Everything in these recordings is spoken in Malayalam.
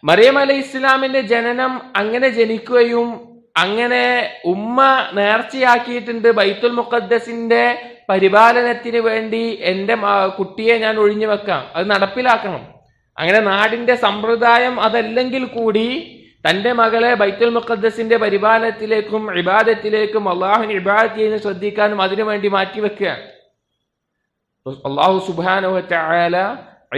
മറിയം അലൈഹി ഇസ്ലാമിന്റെ ജനനം അങ്ങനെ ജനിക്കുകയും അങ്ങനെ ഉമ്മ നേർച്ചയാക്കിയിട്ടുണ്ട് ബൈത്തുൽ മുഖദ്ദസിന്റെ പരിപാലനത്തിന് വേണ്ടി എൻ്റെ കുട്ടിയെ ഞാൻ ഒഴിഞ്ഞു വെക്കാം, അത് നടപ്പിലാക്കണം. അങ്ങനെ നാടിന്റെ സമ്പ്രദായം അതല്ലെങ്കിൽ കൂടി തന്റെ മകളെ ബൈത്തുൽ മുഖദ്ദസിന്റെ പരിപാലനത്തിലേക്കും ഇബാദത്തിലേക്കും അള്ളാഹുവിന് ഇബാദത്ത് ചെയ്യുന്ന ശ്രദ്ധിക്കാനും അതിനുവേണ്ടി മാറ്റിവെക്കുകയാണ്. അള്ളാഹു സുബ്ഹാനഹു വ തആല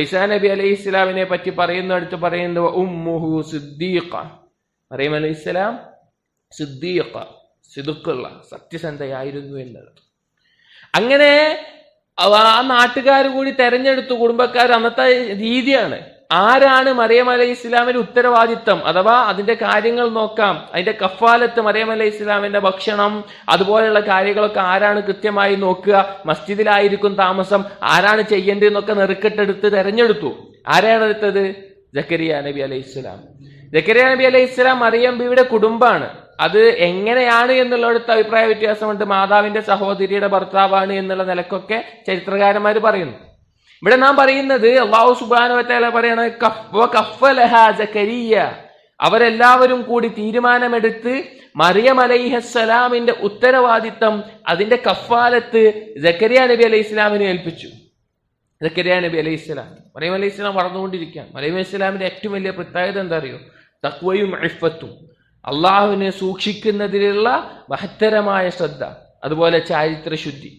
ഈസാ നബി അലൈഹി ഇസ്ലാമിനെ പറ്റി പറയുന്നിടത്ത് പറയുന്നത് ഉമ്മുഹു സിദ്ദീഖ, മറിയം അലൈഹി ഇസ്ലാം സിദ്ദീഖ, സിദ്ഖുള്ള സത്യസന്ധയായിരുന്നു എന്നുള്ളത്. അങ്ങനെ ആ നാട്ടുകാർ കൂടി തെരഞ്ഞെടുത്തു, കുടുംബക്കാർ. അന്നത്തെ രീതിയാണ്. ആരാണ് മറിയം അലൈഹി ഇസ്ലാമിന്റെ ഉത്തരവാദിത്തം അഥവാ അതിന്റെ കാര്യങ്ങൾ നോക്കാം, അതിന്റെ കഫാലത്ത്, മറിയം അലൈഹി ഇസ്ലാമിന്റെ ഭക്ഷണം അതുപോലെയുള്ള കാര്യങ്ങളൊക്കെ ആരാണ് കൃത്യമായി നോക്കുക, മസ്ജിദിലായിരിക്കും താമസം, ആരാണ് ചെയ്യേണ്ടതെന്നൊക്കെ നെറുക്കെട്ടെടുത്ത് തെരഞ്ഞെടുത്തു. ആരാണ് എടുത്തത്? സക്കരിയ നബി അലൈഹി ഇസ്ലാം. സക്കരിയ നബി അലൈഹി ഇസ്ലാം മറിയം ബിവിയുടെ കുടുംബാണ്. അത് എങ്ങനെയാണ് എന്നുള്ളിടത്ത് അഭിപ്രായ വ്യത്യാസമുണ്ട്. മാതാവിന്റെ സഹോദരിയുടെ ഭർത്താവാണ് എന്നുള്ള നിലക്കൊക്കെ ചരിത്രകാരന്മാർ പറയുന്നു. ഇവിടെ നാം പറയുന്നത് അല്ലാഹു സുബ്ഹാനഹു വ തആല പറയാണ് കഫലഹ സക്കരിയ, അവരെല്ലാവരും കൂടി തീരുമാനമെടുത്ത് മറിയം അലൈഹിസ്സലാമിന്റെ ഉത്തരവാദിത്തം, അതിന്റെ കഫാലത്ത് സക്കരിയ നബി അലൈഹി ഇസ്ലാമിനെ ഏൽപ്പിച്ചു. സക്കരിയ നബി അലൈഹി ഇസ്ലാം, മറിയം അലൈഹി ഇസ്ലാം വളർന്നുകൊണ്ടിരിക്കുകയാണ്. മറിയം അലൈഹി ഇസ്ലാമിന്റെ ഏറ്റവും വലിയ പ്രത്യേകത എന്താ അറിയോ? തഖ്വയും ഇഫ്ഫത്തും, അള്ളാഹുവിനെ സൂക്ഷിക്കുന്നതിലുള്ള മഹത്തരമായ ശ്രദ്ധ, അതുപോലെ ചാരിത്രശുദ്ധി.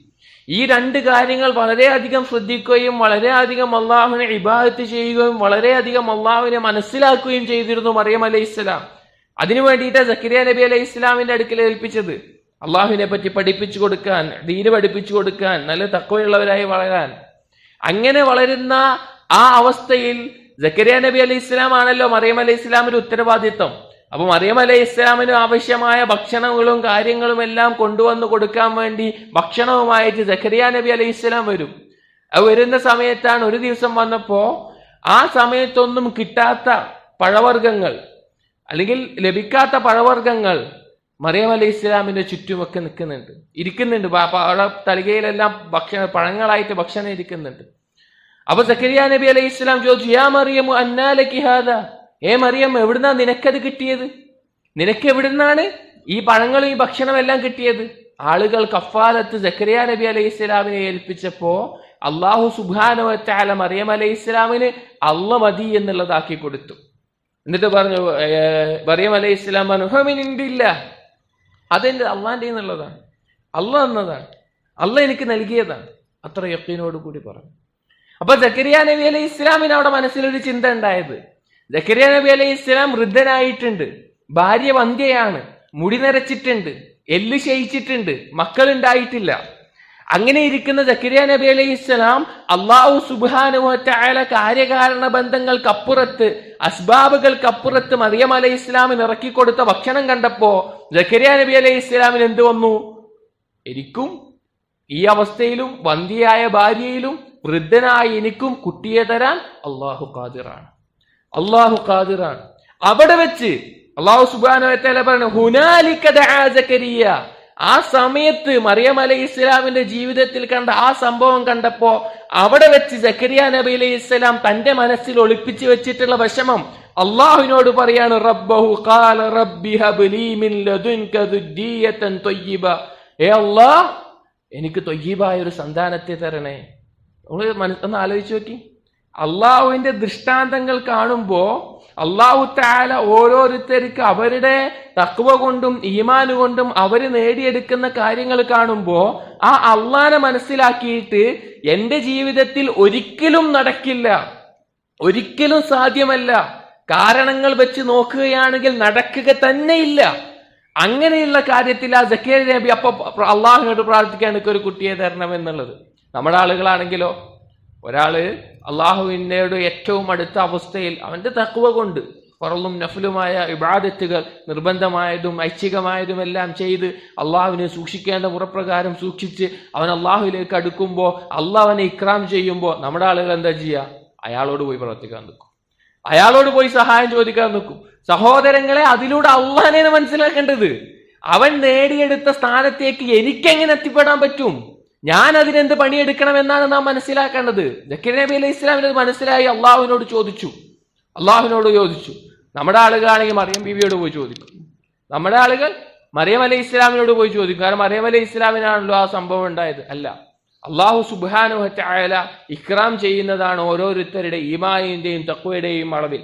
ഈ രണ്ട് കാര്യങ്ങൾ വളരെയധികം ശ്രദ്ധിക്കുകയും വളരെയധികം അള്ളാഹുവിനെ ഇബാദത്ത് ചെയ്യുകയും വളരെയധികം അള്ളാഹുവിനെ മനസ്സിലാക്കുകയും ചെയ്തിരുന്നു മറിയം അലൈഹി ഇസ്ലാം. അതിനു വേണ്ടിയിട്ടാണ് സക്കരിയ നബി അലൈഹി ഇസ്ലാമിന്റെ അടുക്കൽ ഏൽപ്പിച്ചത്. അള്ളാഹുവിനെ പറ്റി പഠിപ്പിച്ചു കൊടുക്കാൻ, ദീന് പഠിപ്പിച്ചു കൊടുക്കാൻ, നല്ല തഖ്വയുള്ളവരായി വളരാൻ. അങ്ങനെ വളരുന്ന ആ അവസ്ഥയിൽ സക്കരിയ നബി അലൈഹി ഇസ്ലാം ആണല്ലോ മറിയം അലൈഹി ഇസ്ലാമിന്റെ ഉത്തരവാദിത്വം. അപ്പൊ മറിയം അലൈഹി ഇസ്ലാമിന് ആവശ്യമായ ഭക്ഷണങ്ങളും കാര്യങ്ങളും എല്ലാം കൊണ്ടുവന്ന് കൊടുക്കാൻ വേണ്ടി ഭക്ഷണവുമായിട്ട് സക്കരിയ നബി അലൈഹി ഇസ്ലാം വരും. അത് വരുന്ന സമയത്താണ് ഒരു ദിവസം വന്നപ്പോ ആ സമയത്തൊന്നും കിട്ടാത്ത പഴവർഗ്ഗങ്ങൾ അല്ലെങ്കിൽ ലഭിക്കാത്ത പഴവർഗ്ഗങ്ങൾ മറിയം അലൈഹി ഇസ്ലാമിന്റെ ചുറ്റുമൊക്കെ ഇരിക്കുന്നുണ്ട്. തലികയിലെല്ലാം പഴങ്ങളായിട്ട് ഭക്ഷണം ഇരിക്കുന്നുണ്ട്. അപ്പൊ സക്കരിയ നബി അലൈഹി ഇസ്ലാം ചോദിച്ചു, യാ മറിയം അന്നാ ലകി ഹാദാ, മറിയം എവിടുന്നാ നിനക്കത് കിട്ടിയത്? നിനക്ക് എവിടുന്നാണ് ഈ പഴങ്ങളും ഈ ഭക്ഷണം എല്ലാം കിട്ടിയത്? ആളുകൾ കഫാലത്ത് സക്കരിയ നബി അലൈഹി ഇസ്ലാമിനെ ഏൽപ്പിച്ചപ്പോ അല്ലാഹു സുബ്ഹാനഹു വ തആല മറിയം അലൈഹി ഇസ്ലാമിന് അല്ല മതി എന്നുള്ളതാക്കി കൊടുത്തു. എന്നിട്ട് പറഞ്ഞു, മറിയം അലൈഹി ഇസ്ലാം പറഞ്ഞു, ഹമിനില്ലാഹ്, അതെന്റെ അള്ളാന്റെ എന്നുള്ളതാണ്, അല്ല എന്നതാണ്, അല്ല എനിക്ക് നൽകിയതാണ്. അത്ര യഖീനോട് കൂടി പറഞ്ഞു. അപ്പൊ സക്കരിയ നബി അലൈഹി ഇസ്ലാമിന് അവിടെ മനസ്സിലൊരു ചിന്ത ഉണ്ടായത്, സക്കരിയ നബി അലൈഹി ഇസ്ലാം വൃദ്ധനായിട്ടുണ്ട്, ഭാര്യ വന്ധ്യയാണ്, മുടി നരച്ചിട്ടുണ്ട്, എല്ല് ക്ഷയിച്ചിട്ടുണ്ട്, മക്കളുണ്ടായിട്ടില്ല. അങ്ങനെ ഇരിക്കുന്ന സക്കരിയ നബി അലൈഹി ഇസ്ലാം അല്ലാഹു സുബ്ഹാനഹു വ തആല കാര്യകാരണ ബന്ധങ്ങൾക്കപ്പുറത്ത്, അസ്ബാബുകൾക്കപ്പുറത്ത് മറിയം അലൈഹി ഇസ്ലാമിന് ഇറക്കിക്കൊടുത്ത ഭക്ഷണം കണ്ടപ്പോ സക്കരിയ നബി അലൈഹി ഇസ്ലാമിന് എന്ത് വന്നു? എനിക്കും ഈ അവസ്ഥയിലും വന്ധ്യയായ ഭാര്യയിലും വൃദ്ധനായ എനിക്കും കുട്ടിയെ തരാൻ അല്ലാഹു ഖാദിറാണ്, അല്ലാഹു ഖാദിറാണ്. അവിടെ വെച്ച് അല്ലാഹു സുബ്ഹാനഹു വ തആല പറഞ്ഞു, ഹുനാലിക ദഅ സക്കരിയ, ആ സമയത്ത് മറിയം അലൈഹി ഇസ്ലാമിന്റെ ജീവിതത്തിൽ കണ്ട ആ സംഭവം കണ്ടപ്പോ അവിടെ വെച്ച് സക്കരിയ നബി അലൈഹി ഇസ്ലാം തന്റെ മനസ്സിൽ ഒളിപ്പിച്ചു വെച്ചിട്ടുള്ള വിഷമം അള്ളാഹുവിനോട് പറയാണ്, റബ്ബഹു ഖാല റബ്ബി ഹബ്ലി മിൻ ലദുൻക ദുർരിയതൻ ത്വയ്യിബ, അല്ലാഹ് എനിക്ക് ത്വയ്യിബായ ഒരു സന്താനത്തെ തരണേ. ഒന്ന് ആലോചിച്ച് നോക്കി. അള്ളാഹുവിന്റെ ദൃഷ്ടാന്തങ്ങൾ കാണുമ്പോ അള്ളാഹു തആല ഓരോരുത്തർക്ക് അവരുടെ തഖ്വ കൊണ്ടും ഈമാൻ കൊണ്ടും അവര് നേടിയെടുക്കുന്ന കാര്യങ്ങൾ കാണുമ്പോ ആ അള്ളാനെ മനസ്സിലാക്കിയിട്ട് എന്റെ ജീവിതത്തിൽ ഒരിക്കലും നടക്കില്ല, ഒരിക്കലും സാധ്യമല്ല, കാരണങ്ങൾ വെച്ച് നോക്കുകയാണെങ്കിൽ നടക്കുക തന്നെയില്ല, അങ്ങനെയുള്ള കാര്യത്തിൽ ആ സക്കരിയ നബി അപ്പൊ അള്ളാഹുവിനോട് പ്രാർത്ഥിക്കാൻ എനിക്ക് ഒരു കുട്ടിയെ തരണം എന്നുള്ളത്. നമ്മുടെ ആളുകളാണെങ്കിലോ, ഒരാള് അള്ളാഹുവിനോട് ഏറ്റവും അടുത്ത അവസ്ഥയിൽ അവന്റെ തഖ്വ കൊണ്ട് ഫർളും നഫ്ലുമായ ഇബാദത്തുകൾ നിർബന്ധമായതും ഐച്ഛികമായതും എല്ലാം ചെയ്ത് അള്ളാഹുവിനെ സൂക്ഷിക്കേണ്ട മുറപ്രകാരം സൂക്ഷിച്ച് അവൻ അള്ളാഹുവിലേക്ക് അടുക്കുമ്പോൾ അള്ളാഹുവിനെ ഇക്രാം ചെയ്യുമ്പോൾ നമ്മുടെ ആളുകൾ എന്താ ചെയ്യുക? അയാളോട് പോയി പ്രവർത്തിക്കാൻ നിൽക്കും, അയാളോട് പോയി സഹായം ചോദിക്കാൻ നിൽക്കും. സഹോദരങ്ങളെ, അതിലൂടെ അള്ളാഹിനെ മനസ്സിലാക്കേണ്ടത്, അവൻ നേടിയെടുത്ത സ്ഥാനത്തേക്ക് എനിക്കെങ്ങനെ എത്തിപ്പെടാൻ പറ്റും, ഞാൻ അതിനെന്ത് പണിയെടുക്കണം എന്നാണ് നാം മനസ്സിലാക്കേണ്ടത്. സക്കരിയ നബി അലൈഹി ഇസ്ലാമിന് മനസ്സിലായി. അള്ളാഹുവിനോട് ചോദിച്ചു. നമ്മുടെ ആളുകളാണെങ്കിൽ മറിയം ബീവിയോട് പോയി ചോദിക്കും. നമ്മുടെ ആളുകൾ മറിയം അലൈഹി ഇസ്ലാമിനോട് പോയി ചോദിക്കും. കാരണം മറിയം അലൈഹി ഇസ്ലാമിനാണല്ലോ ആ സംഭവം ഉണ്ടായത്. അല്ല, അള്ളാഹു സുബ്ഹാനഹു വ തആല ഇക്റാം ചെയ്യുന്നതാണ് ഓരോരുത്തരുടെ ഈമാനിന്റെയും തഖ്വയുടെയും അളവിൽ.